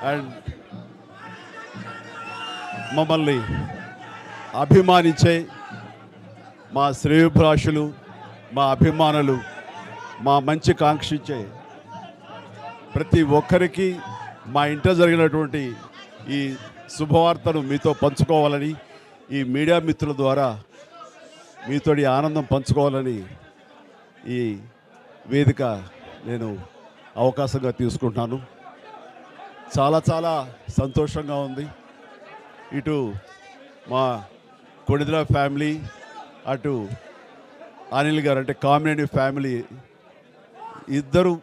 And మమ్మల్ని అభిమానించే మా శ్రేయోభిలాషులు, మా అభిమానులు, మా మంచి కాంక్షించే ప్రతి ఒక్కరికి మా ఇంట జరిగినటువంటి ఈ శుభవార్తను మీతో పంచుకోవాలని, ఈ మీడియా మిత్రుల ద్వారా మీతోటి ఆనందం పంచుకోవాలని ఈ వేదిక నేను అవకాశంగా తీసుకుంటున్నాను. చాలా చాలా సంతోషంగా ఉంది. ఇటు మా కొణిదెల ఫ్యామిలీ, అటు అనిల్ గారు అంటే కామినేని ఫ్యామిలీ ఇద్దరు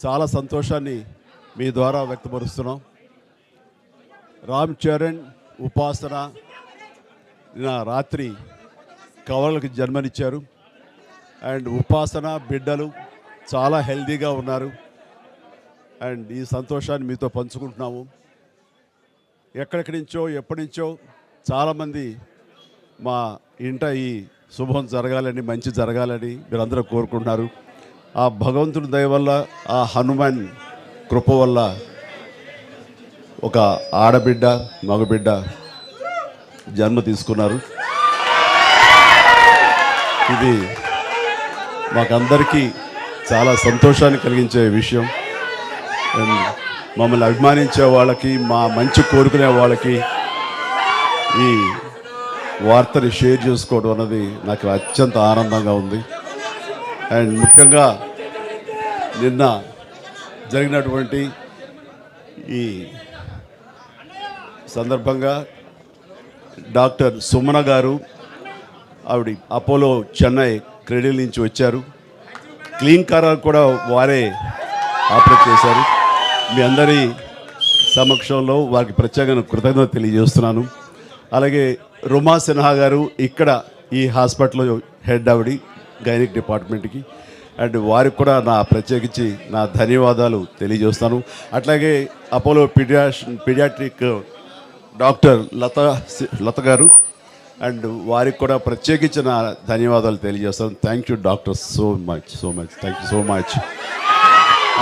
చాలా సంతోషాన్ని మీ ద్వారా వ్యక్తపరుస్తున్నాం. రామ్ చరణ్, ఉపాసన నిన్న రాత్రి కవలలకు జన్మనిచ్చారు. అండ్ ఉపాసన బిడ్డలు చాలా హెల్దీగా ఉన్నారు. అండ్ ఈ సంతోషాన్ని మీతో పంచుకుంటున్నాము. ఎక్కడెక్కడి నుంచో ఎప్పటి నుంచో చాలామంది మా ఇంట ఈ శుభం జరగాలని, మంచి జరగాలని మీరందరూ కోరుకుంటున్నారు. ఆ భగవంతుడి దయ వల్ల, ఆ హనుమాన్ కృప వల్ల ఒక ఆడబిడ్డ, మగబిడ్డ జన్మ తీసుకున్నారు. ఇది మాకందరికీ చాలా సంతోషాన్ని కలిగించే విషయం. మమ్మల్ని అభిమానించే వాళ్ళకి, మా మంచి కోరుకునే వాళ్ళకి ఈ వార్తని షేర్ చేసుకోవడం అన్నది నాకు అత్యంత ఆనందంగా ఉంది. అండ్ ముఖ్యంగా నిన్న జరిగినటువంటి ఈ సందర్భంగా డాక్టర్ సుమన గారు, ఆవిడ అపోలో చెన్నై క్రెడిల్ నుంచి వచ్చారు. క్లీన్ కారాలు కూడా వారే ఆపరేట్ చేశారు. మీ అందరి సమక్షంలో వారికి ప్రత్యేకంగా కృతజ్ఞత తెలియజేస్తున్నాను. అలాగే రుమా సిన్హా గారు ఇక్కడ ఈ హాస్పిటల్లో హెడ్ ఆవిడ గైనిక్ డిపార్ట్మెంట్కి, అండ్ వారికి కూడా నా ప్రత్యేకించి నా ధన్యవాదాలు తెలియజేస్తాను. అట్లాగే అపోలో పీడియాట్రిక్ డాక్టర్ లత గారు, అండ్ వారికి కూడా ప్రత్యేకించి నా ధన్యవాదాలు తెలియజేస్తాను. Thank you doctor, so much thank you so much.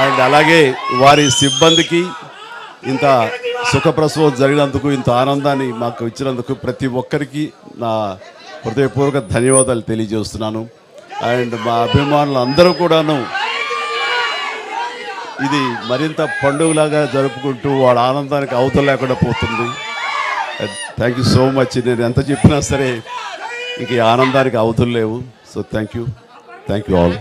And అలాగే వారి సిబ్బందికి ఇంత సుఖప్రసవం జరిగినందుకు, ఇంత ఆనందాన్ని మాకు ఇచ్చినందుకు ప్రతి ఒక్కరికి నా హృదయపూర్వక ధన్యవాదాలు తెలియజేస్తున్నాను. అండ్ మా అభిమానులు అందరూ కూడాను ఇది మరింత పండుగలాగా జరుపుకుంటూ వాళ్ళ ఆనందానికి అవతల లేకుండా పోతుంది. Thank you so much. నేను ఎంత చెప్పినా సరే ఇంక ఈ ఆనందానికి అవతలు లేవు. So thank you all.